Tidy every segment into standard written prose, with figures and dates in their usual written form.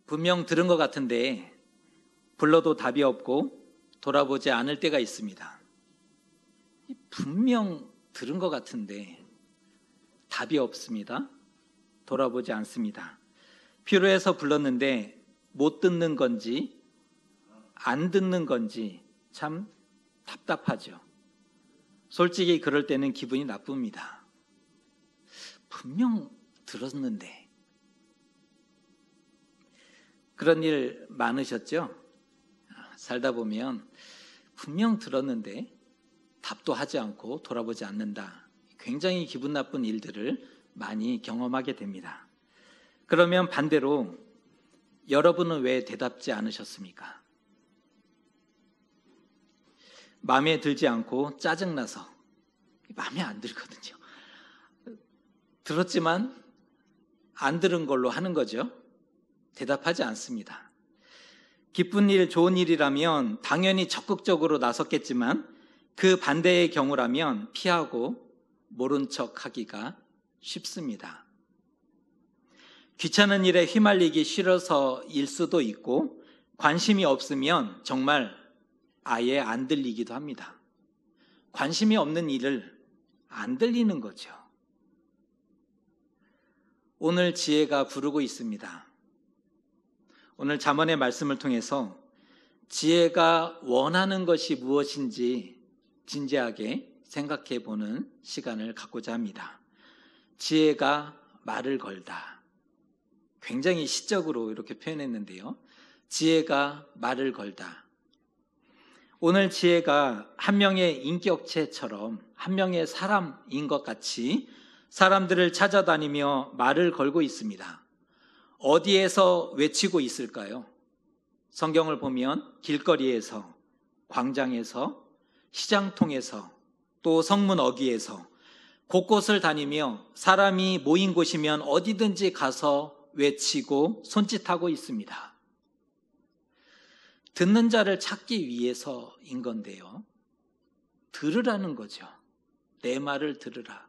분명 들은 것 같은데 불러도 답이 없고 돌아보지 않을 때가 있습니다. 분명 들은 것 같은데 답이 없습니다. 돌아보지 않습니다. 필요해서 불렀는데 못 듣는 건지 안 듣는 건지 참 답답하죠. 솔직히 그럴 때는 기분이 나쁩니다. 분명 들었는데. 그런 일 많으셨죠? 살다 보면 분명 들었는데 답도 하지 않고 돌아보지 않는다. 굉장히 기분 나쁜 일들을 많이 경험하게 됩니다. 그러면 반대로 여러분은 왜 대답지 않으셨습니까? 마음에 들지 않고 짜증나서. 마음에 안 들거든요. 들었지만 안 들은 걸로 하는 거죠. 대답하지 않습니다. 기쁜 일, 좋은 일이라면 당연히 적극적으로 나섰겠지만 그 반대의 경우라면 피하고 모른 척 하기가 쉽습니다. 귀찮은 일에 휘말리기 싫어서일 수도 있고 관심이 없으면 정말 아예 안 들리기도 합니다. 관심이 없는 일을 안 들리는 거죠. 오늘 지혜가 부르고 있습니다. 오늘 잠언의 말씀을 통해서 지혜가 원하는 것이 무엇인지 진지하게 생각해 보는 시간을 갖고자 합니다. 지혜가 말을 걸다. 굉장히 시적으로 이렇게 표현했는데요. 지혜가 말을 걸다. 오늘 지혜가 한 명의 인격체처럼 한 명의 사람인 것 같이 사람들을 찾아다니며 말을 걸고 있습니다. 어디에서 외치고 있을까요? 성경을 보면 길거리에서, 광장에서, 시장통에서, 또 성문 어귀에서 곳곳을 다니며 사람이 모인 곳이면 어디든지 가서 외치고 손짓하고 있습니다. 듣는 자를 찾기 위해서인 건데요. 들으라는 거죠. 내 말을 들으라.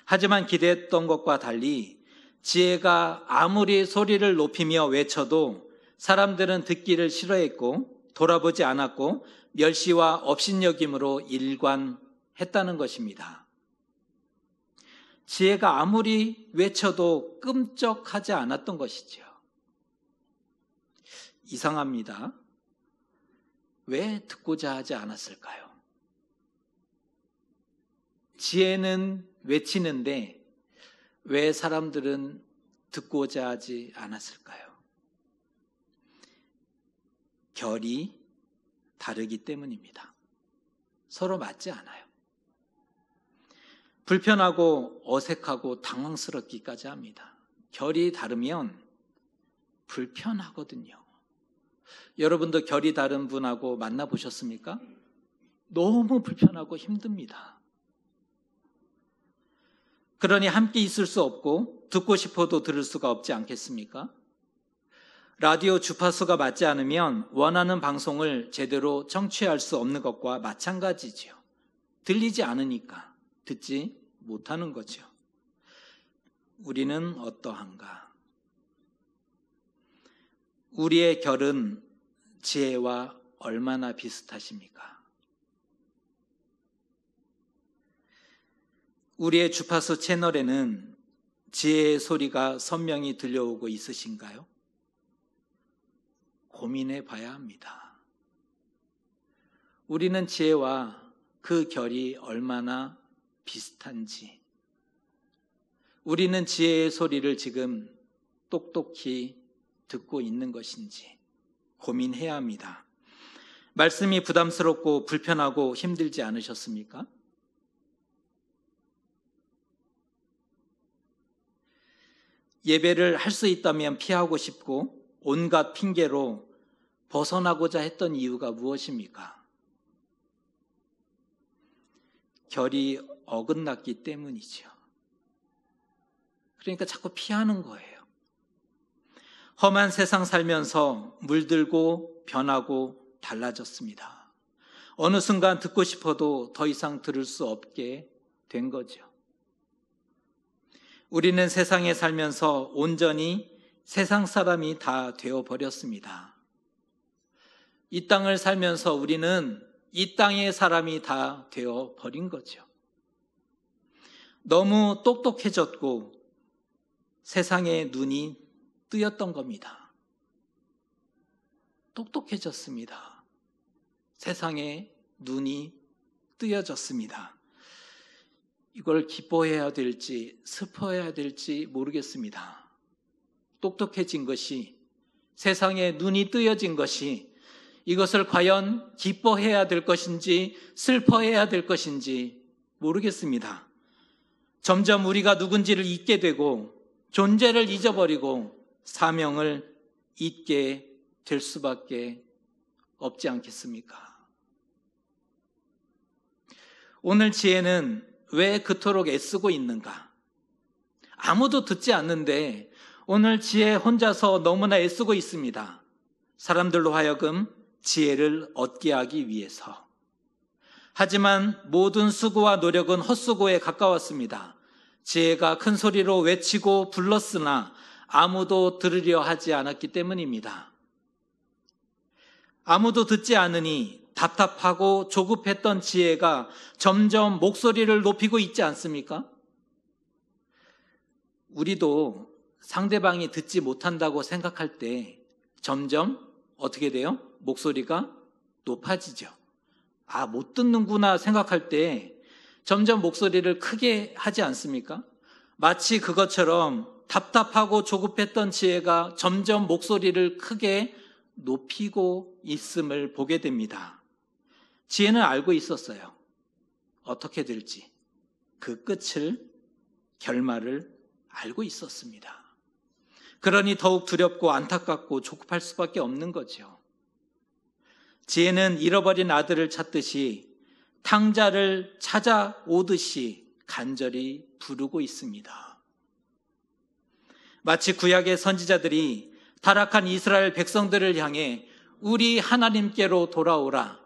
하지만 기대했던 것과 달리 지혜가 아무리 소리를 높이며 외쳐도 사람들은 듣기를 싫어했고 돌아보지 않았고 멸시와 업신여김으로 일관했다는 것입니다. 지혜가 아무리 외쳐도 끔쩍하지 않았던 것이죠. 이상합니다. 왜 듣고자 하지 않았을까요? 지혜는 외치는데 왜 사람들은 듣고자 하지 않았을까요? 결이 다르기 때문입니다. 서로 맞지 않아요. 불편하고 어색하고 당황스럽기까지 합니다. 결이 다르면 불편하거든요. 여러분도 결이 다른 분하고 만나보셨습니까? 너무 불편하고 힘듭니다. 그러니 함께 있을 수 없고 듣고 싶어도 들을 수가 없지 않겠습니까? 라디오 주파수가 맞지 않으면 원하는 방송을 제대로 청취할 수 없는 것과 마찬가지죠. 들리지 않으니까 듣지 못하는 거죠. 우리는 어떠한가? 우리의 결은 지혜와 얼마나 비슷하십니까? 우리의 주파수 채널에는 지혜의 소리가 선명히 들려오고 있으신가요? 고민해 봐야 합니다. 우리는 지혜와 그 결이 얼마나 비슷한지, 우리는 지혜의 소리를 지금 똑똑히 듣고 있는 것인지 고민해야 합니다. 말씀이 부담스럽고 불편하고 힘들지 않으셨습니까? 예배를 할 수 있다면 피하고 싶고 온갖 핑계로 벗어나고자 했던 이유가 무엇입니까? 결이 어긋났기 때문이죠. 그러니까 자꾸 피하는 거예요. 험한 세상 살면서 물들고 변하고 달라졌습니다. 어느 순간 듣고 싶어도 더 이상 들을 수 없게 된 거죠. 우리는 세상에 살면서 온전히 세상 사람이 다 되어버렸습니다. 이 땅을 살면서 우리는 이 땅의 사람이 다 되어버린 거죠. 너무 똑똑해졌고 세상의 눈이 뜨였던 겁니다. 똑똑해졌습니다. 세상의 눈이 뜨여졌습니다. 이걸 기뻐해야 될지 슬퍼해야 될지 모르겠습니다. 똑똑해진 것이, 세상에 눈이 뜨여진 것이, 이것을 과연 기뻐해야 될 것인지 슬퍼해야 될 것인지 모르겠습니다. 점점 우리가 누군지를 잊게 되고 존재를 잊어버리고 사명을 잊게 될 수밖에 없지 않겠습니까? 오늘 지혜는 왜 그토록 애쓰고 있는가? 아무도 듣지 않는데 오늘 지혜 혼자서 너무나 애쓰고 있습니다. 사람들로 하여금 지혜를 얻게 하기 위해서. 하지만 모든 수고와 노력은 헛수고에 가까웠습니다. 지혜가 큰 소리로 외치고 불렀으나 아무도 들으려 하지 않았기 때문입니다. 아무도 듣지 않으니 답답하고 조급했던 지혜가 점점 목소리를 높이고 있지 않습니까? 우리도 상대방이 듣지 못한다고 생각할 때 점점 어떻게 돼요? 목소리가 높아지죠. 아, 못 듣는구나 생각할 때 점점 목소리를 크게 하지 않습니까? 마치 그것처럼 답답하고 조급했던 지혜가 점점 목소리를 크게 높이고 있음을 보게 됩니다. 지혜는 알고 있었어요. 어떻게 될지. 그 끝을, 결말을 알고 있었습니다. 그러니 더욱 두렵고 안타깝고 조급할 수밖에 없는 거죠. 지혜는 잃어버린 아들을 찾듯이 탕자를 찾아오듯이 간절히 부르고 있습니다. 마치 구약의 선지자들이 타락한 이스라엘 백성들을 향해 우리 하나님께로 돌아오라,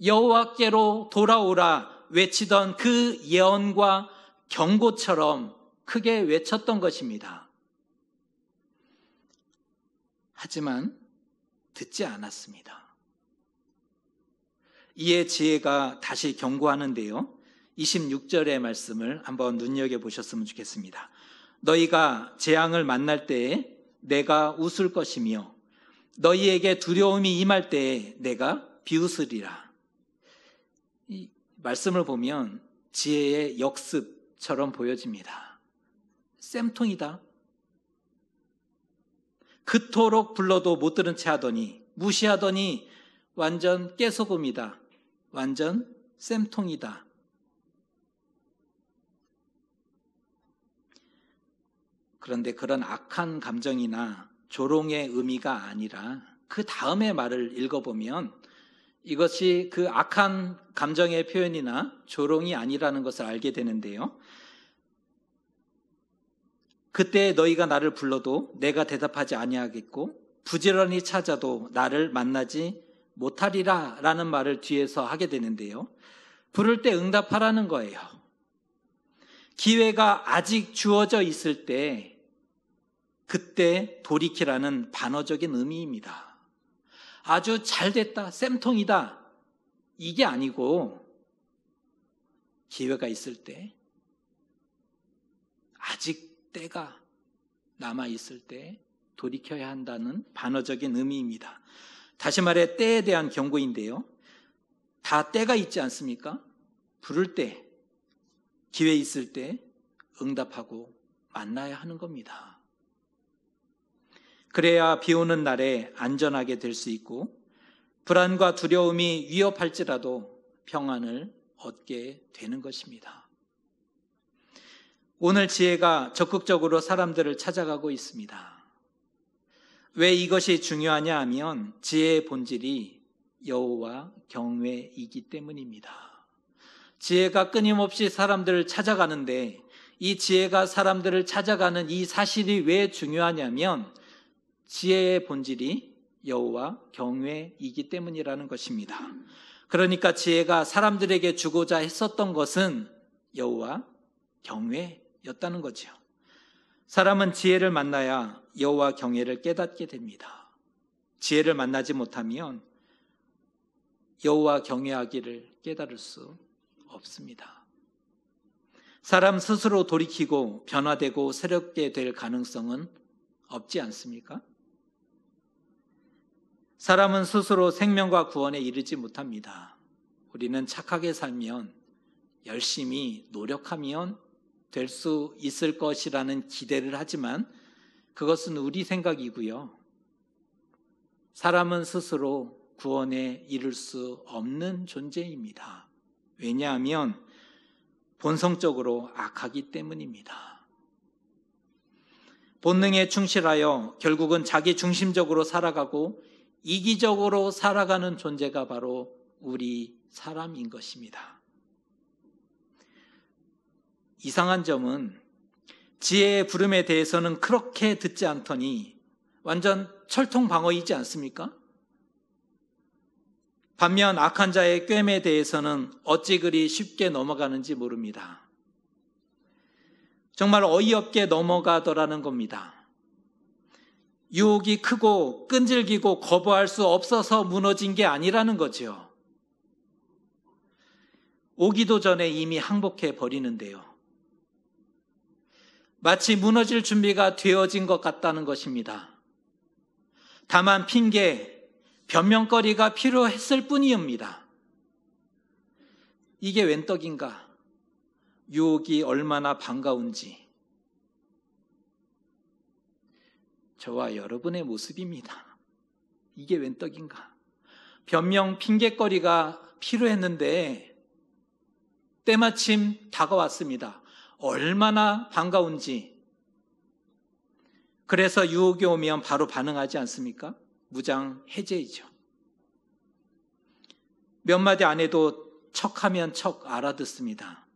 여호와께로 돌아오라 외치던 그 예언과 경고처럼 크게 외쳤던 것입니다. 하지만 듣지 않았습니다. 이에 지혜가 다시 경고하는데요. 26절의 말씀을 한번 눈여겨보셨으면 좋겠습니다. 너희가 재앙을 만날 때에 내가 웃을 것이며 너희에게 두려움이 임할 때에 내가 비웃으리라. 이 말씀을 보면 지혜의 역습처럼 보여집니다. 쌤통이다. 그토록 불러도 못 들은 채 하더니, 무시하더니 완전 깨소금이다. 완전 쌤통이다. 그런데 그런 악한 감정이나 조롱의 의미가 아니라 그 다음의 말을 읽어보면 이것이 그 악한 감정의 표현이나 조롱이 아니라는 것을 알게 되는데요. 그때 너희가 나를 불러도 내가 대답하지 아니하겠고 부지런히 찾아도 나를 만나지 못하리라 라는 말을 뒤에서 하게 되는데요. 부를 때 응답하라는 거예요. 기회가 아직 주어져 있을 때 그때 돌이키라는 반어적인 의미입니다. 아주 잘됐다, 쌤통이다 이게 아니고 기회가 있을 때, 아직 때가 남아있을 때 돌이켜야 한다는 반어적인 의미입니다. 다시 말해 때에 대한 경고인데요. 다 때가 있지 않습니까? 부를 때, 기회 있을 때 응답하고 만나야 하는 겁니다. 그래야 비 오는 날에 안전하게 될 수 있고 불안과 두려움이 위협할지라도 평안을 얻게 되는 것입니다. 오늘 지혜가 적극적으로 사람들을 찾아가고 있습니다. 왜 이것이 중요하냐 하면 지혜의 본질이 여호와 경외이기 때문입니다. 지혜가 끊임없이 사람들을 찾아가는데 이 지혜가 사람들을 찾아가는 이 사실이 왜 중요하냐면 지혜의 본질이 여호와 경외이기 때문이라는 것입니다. 그러니까 지혜가 사람들에게 주고자 했었던 것은 여호와 경외였다는 거죠. 사람은 지혜를 만나야 여호와 경외를 깨닫게 됩니다. 지혜를 만나지 못하면 여호와 경외하기를 깨달을 수 없습니다. 사람 스스로 돌이키고 변화되고 새롭게 될 가능성은 없지 않습니까? 사람은 스스로 생명과 구원에 이르지 못합니다. 우리는 착하게 살면, 열심히 노력하면 될 수 있을 것이라는 기대를 하지만 그것은 우리 생각이고요. 사람은 스스로 구원에 이를 수 없는 존재입니다. 왜냐하면 본성적으로 악하기 때문입니다. 본능에 충실하여 결국은 자기 중심적으로 살아가고 이기적으로 살아가는 존재가 바로 우리 사람인 것입니다. 이상한 점은 지혜의 부름에 대해서는 그렇게 듣지 않더니 완전 철통방어이지 않습니까? 반면 악한 자의 꾀에 대해서는 어찌 그리 쉽게 넘어가는지 모릅니다. 정말 어이없게 넘어가더라는 겁니다. 유혹이 크고 끈질기고 거부할 수 없어서 무너진 게 아니라는 거죠. 오기도 전에 이미 항복해 버리는데요. 마치 무너질 준비가 되어진 것 같다는 것입니다. 다만 핑계, 변명거리가 필요했을 뿐이옵니다. 이게 웬 떡인가? 유혹이 얼마나 반가운지 저와 여러분의 모습입니다. 이게 웬 떡인가? 변명, 핑계거리가 필요했는데 때마침 다가왔습니다. 얼마나 반가운지. 그래서 유혹이 오면 바로 반응하지 않습니까? 무장 해제이죠. 몇 마디 안 해도 척하면 척 알아듣습니다.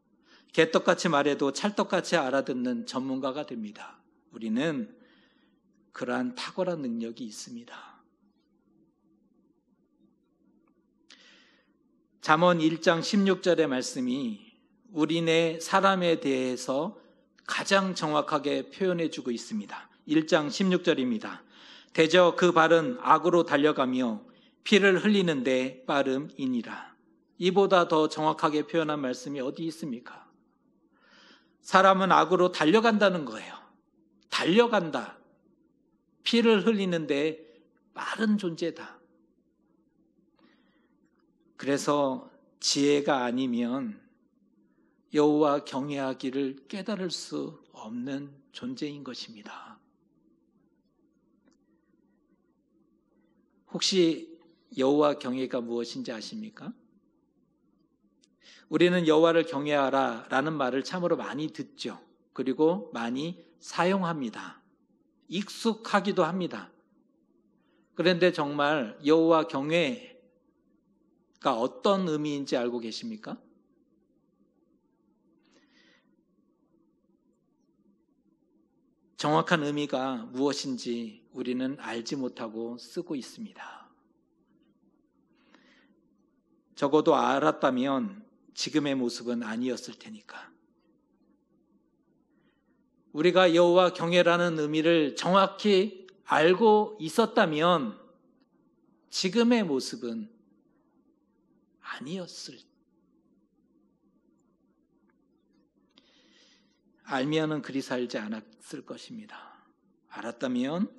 개떡같이 말해도 찰떡같이 알아듣는 전문가가 됩니다. 우리는 그러한 탁월한 능력이 있습니다. 잠언 1장 16절의 말씀이 우리네 사람에 대해서 가장 정확하게 표현해주고 있습니다. 1장 16절입니다. 대저 그 발은 악으로 달려가며 피를 흘리는데 빠름이니라. 이보다 더 정확하게 표현한 말씀이 어디 있습니까? 사람은 악으로 달려간다는 거예요. 달려간다. 피를 흘리는데 빠른 존재다. 그래서 지혜가 아니면 여호와 경외하기를 깨달을 수 없는 존재인 것입니다. 혹시 여호와 경외가 무엇인지 아십니까? 우리는 여호와를 경외하라 라는 말을 참으로 많이 듣죠. 그리고 많이 사용합니다. 익숙하기도 합니다. 그런데 정말 여호와 경외가 어떤 의미인지 알고 계십니까? 정확한 의미가 무엇인지 우리는 알지 못하고 쓰고 있습니다. 적어도 알았다면 지금의 모습은 아니었을 테니까. 우리가 여호와 경외라는 의미를 정확히 알고 있었다면 지금의 모습은 아니었을. 알면은 그리 살지 않았을 것입니다. 알았다면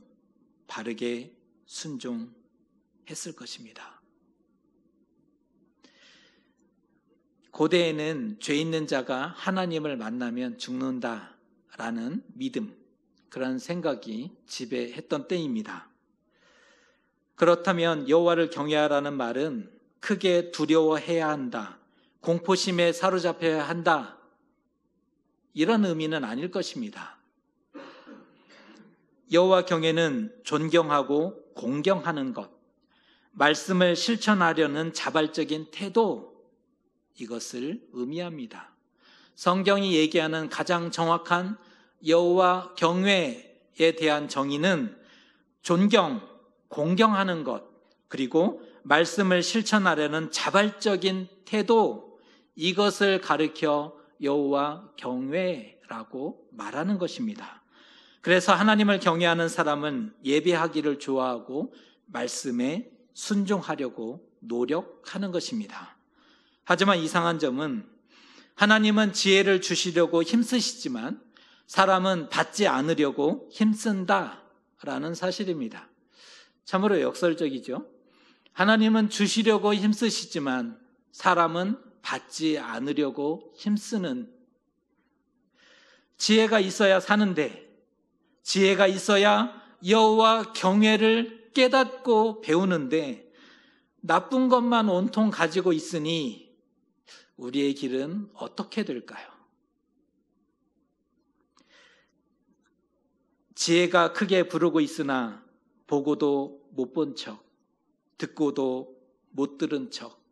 바르게 순종했을 것입니다. 고대에는 죄 있는 자가 하나님을 만나면 죽는다라는 믿음, 그런 생각이 지배했던 때입니다. 그렇다면 여호와를 경외하라는 말은 크게 두려워해야 한다, 공포심에 사로잡혀야 한다, 이런 의미는 아닐 것입니다. 여호와 경외는 존경하고 공경하는 것, 말씀을 실천하려는 자발적인 태도, 이것을 의미합니다. 성경이 얘기하는 가장 정확한 여호와 경외에 대한 정의는 존경, 공경하는 것, 그리고 말씀을 실천하려는 자발적인 태도, 이것을 가리켜 여호와 경외라고 말하는 것입니다. 그래서 하나님을 경외하는 사람은 예배하기를 좋아하고 말씀에 순종하려고 노력하는 것입니다. 하지만 이상한 점은 하나님은 지혜를 주시려고 힘쓰시지만 사람은 받지 않으려고 힘쓴다라는 사실입니다. 참으로 역설적이죠. 하나님은 주시려고 힘쓰시지만 사람은 받지 않으려고 힘쓰는, 지혜가 있어야 사는데 지혜가 있어야 여호와 경외를 깨닫고 배우는데 나쁜 것만 온통 가지고 있으니 우리의 길은 어떻게 될까요? 지혜가 크게 부르고 있으나 보고도 못 본 척, 듣고도 못 들은 척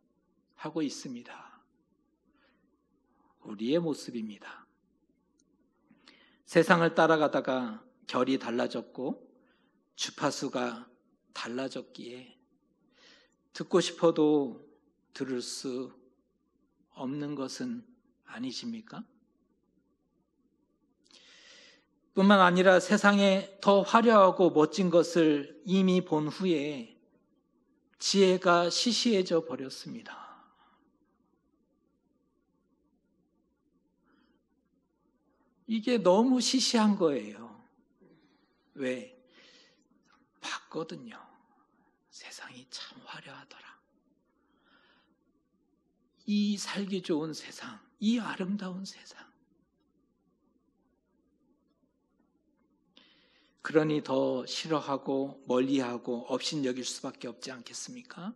하고 있습니다. 우리의 모습입니다. 세상을 따라가다가 결이 달라졌고 주파수가 달라졌기에 듣고 싶어도 들을 수 없는 것은 아니십니까? 뿐만 아니라 세상에 더 화려하고 멋진 것을 이미 본 후에 지혜가 시시해져 버렸습니다. 이게 너무 시시한 거예요. 왜? 봤거든요. 세상이 참 화려하더라. 이 살기 좋은 세상, 이 아름다운 세상. 그러니 더 싫어하고 멀리하고 업신여길 수밖에 없지 않겠습니까?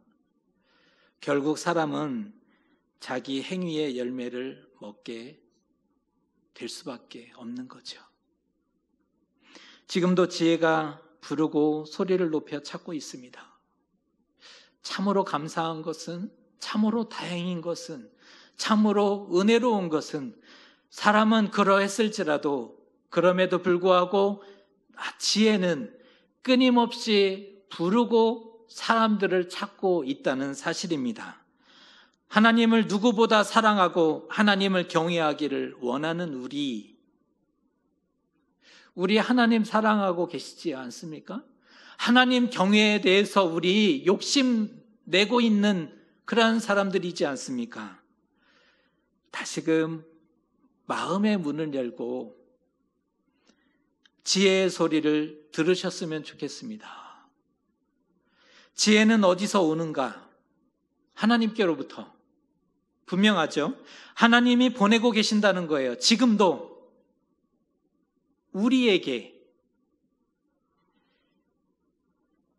결국 사람은 자기 행위의 열매를 먹게 될 수밖에 없는 거죠. 지금도 지혜가 부르고 소리를 높여 찾고 있습니다. 참으로 감사한 것은, 참으로 다행인 것은, 참으로 은혜로운 것은 사람은 그러했을지라도 그럼에도 불구하고 지혜는 끊임없이 부르고 사람들을 찾고 있다는 사실입니다. 하나님을 누구보다 사랑하고 하나님을 경외하기를 원하는 우리 하나님 사랑하고 계시지 않습니까? 하나님 경외에 대해서 우리 욕심내고 있는 그러한 사람들이지 않습니까? 다시금 마음의 문을 열고 지혜의 소리를 들으셨으면 좋겠습니다. 지혜는 어디서 오는가? 하나님께로부터. 분명하죠? 하나님이 보내고 계신다는 거예요. 지금도 우리에게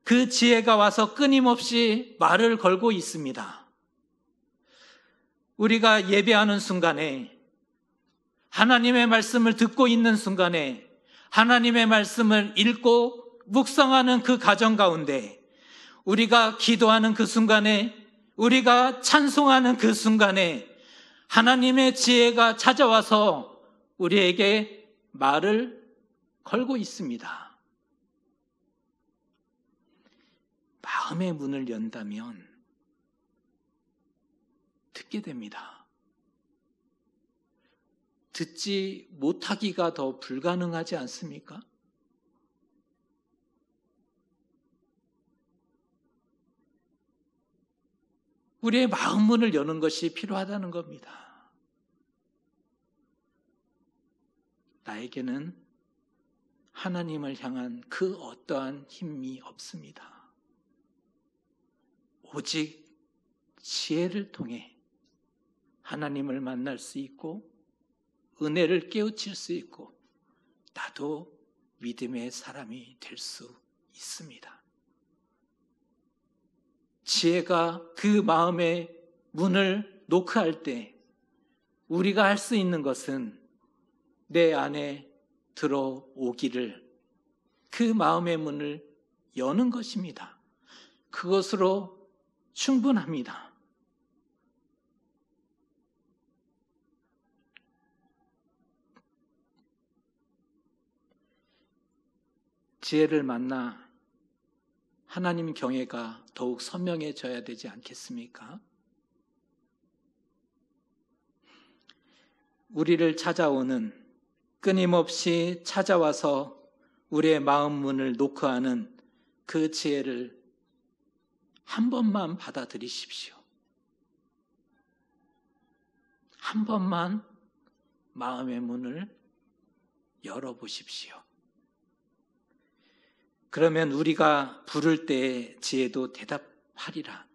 그 지혜가 와서 끊임없이 말을 걸고 있습니다. 우리가 예배하는 순간에, 하나님의 말씀을 듣고 있는 순간에, 하나님의 말씀을 읽고 묵상하는 그 가정 가운데, 우리가 기도하는 그 순간에, 우리가 찬송하는 그 순간에 하나님의 지혜가 찾아와서 우리에게 말을 걸고 있습니다. 마음의 문을 연다면 듣게 됩니다. 듣지 못하기가 더 불가능하지 않습니까? 우리의 마음 문을 여는 것이 필요하다는 겁니다. 나에게는 하나님을 향한 그 어떠한 힘이 없습니다. 오직 지혜를 통해 하나님을 만날 수 있고 은혜를 깨우칠 수 있고 나도 믿음의 사람이 될 수 있습니다. 지혜가 그 마음의 문을 노크할 때 우리가 할 수 있는 것은 내 안에 들어오기를, 그 마음의 문을 여는 것입니다. 그것으로 충분합니다. 지혜를 만나 하나님 경외가 더욱 선명해져야 되지 않겠습니까? 우리를 찾아오는, 끊임없이 찾아와서 우리의 마음 문을 노크하는 그 지혜를 한 번만 받아들이십시오. 한 번만 마음의 문을 열어보십시오. 그러면 우리가 부를 때에 지혜도 대답하리라.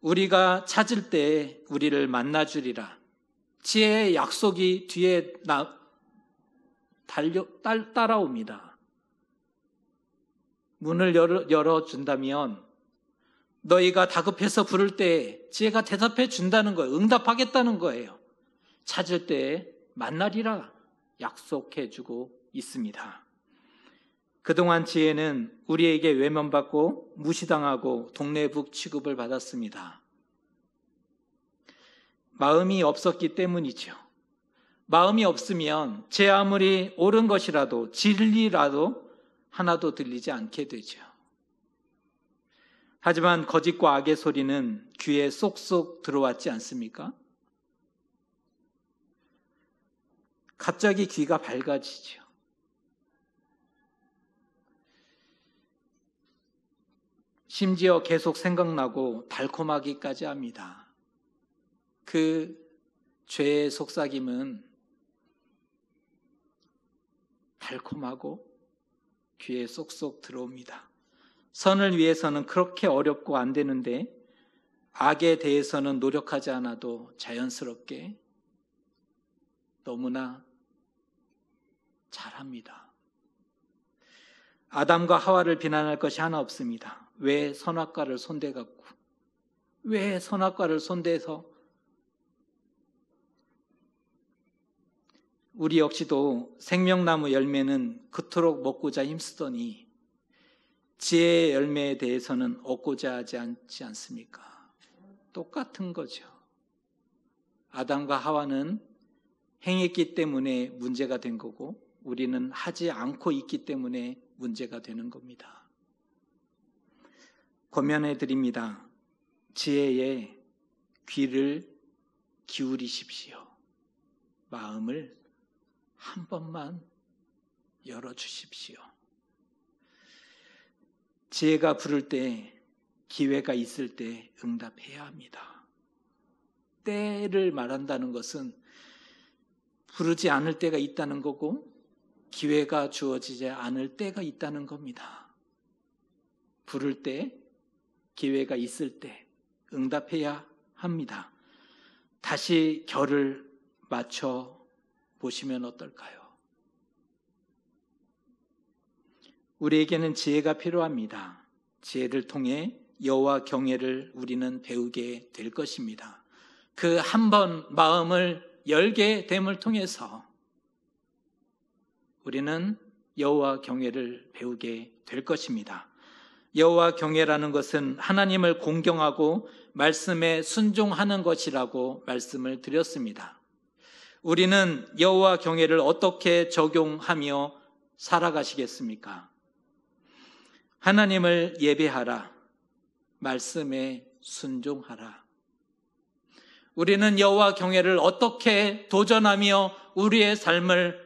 우리가 찾을 때에 우리를 만나주리라. 지혜의 약속이 뒤에 따라옵니다. 문을 열어준다면 너희가 다급해서 부를 때에 지혜가 대답해 준다는 거예요. 응답하겠다는 거예요. 찾을 때에 만나리라 약속해 주고 있습니다. 그동안 지혜는 우리에게 외면받고 무시당하고 동네북 취급을 받았습니다. 마음이 없었기 때문이죠. 마음이 없으면 제 아무리 옳은 것이라도 진리라도 하나도 들리지 않게 되죠. 하지만 거짓과 악의 소리는 귀에 쏙쏙 들어왔지 않습니까? 갑자기 귀가 밝아지죠. 심지어 계속 생각나고 달콤하기까지 합니다. 그 죄의 속삭임은 달콤하고 귀에 쏙쏙 들어옵니다. 선을 위해서는 그렇게 어렵고 안 되는데 악에 대해서는 노력하지 않아도 자연스럽게 너무나 잘합니다. 아담과 하와를 비난할 것이 하나 없습니다. 왜 선악과를 손대갖고, 왜 선악과를 손대서 우리 역시도 생명나무 열매는 그토록 먹고자 힘쓰더니 지혜의 열매에 대해서는 얻고자 하지 않지 않습니까? 똑같은 거죠. 아담과 하와는 행했기 때문에 문제가 된 거고 우리는 하지 않고 있기 때문에 문제가 되는 겁니다. 권면해 드립니다. 지혜의 귀를 기울이십시오. 마음을 한 번만 열어주십시오. 지혜가 부를 때, 기회가 있을 때 응답해야 합니다. 때를 말한다는 것은 부르지 않을 때가 있다는 거고 기회가 주어지지 않을 때가 있다는 겁니다. 부를 때, 기회가 있을 때 응답해야 합니다. 다시 결을 맞춰 보시면 어떨까요? 우리에게는 지혜가 필요합니다. 지혜를 통해 여호와 경외를 우리는 배우게 될 것입니다. 그 한 번 마음을 열게 됨을 통해서 우리는 여호와 경외를 배우게 될 것입니다. 여호와 경외라는 것은 하나님을 공경하고 말씀에 순종하는 것이라고 말씀을 드렸습니다. 우리는 여호와 경외를 어떻게 적용하며 살아가시겠습니까? 하나님을 예배하라. 말씀에 순종하라. 우리는 여호와 경외를 어떻게 도전하며 우리의 삶을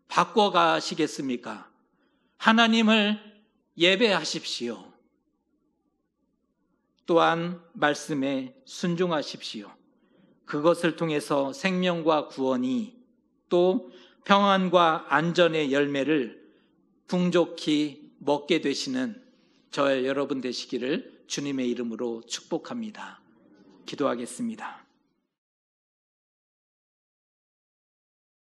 바꿔가시겠습니까? 하나님을 예배하십시오. 또한 말씀에 순종하십시오. 그것을 통해서 생명과 구원이 또 평안과 안전의 열매를 풍족히 먹게 되시는 저와 여러분 되시기를 주님의 이름으로 축복합니다. 기도하겠습니다.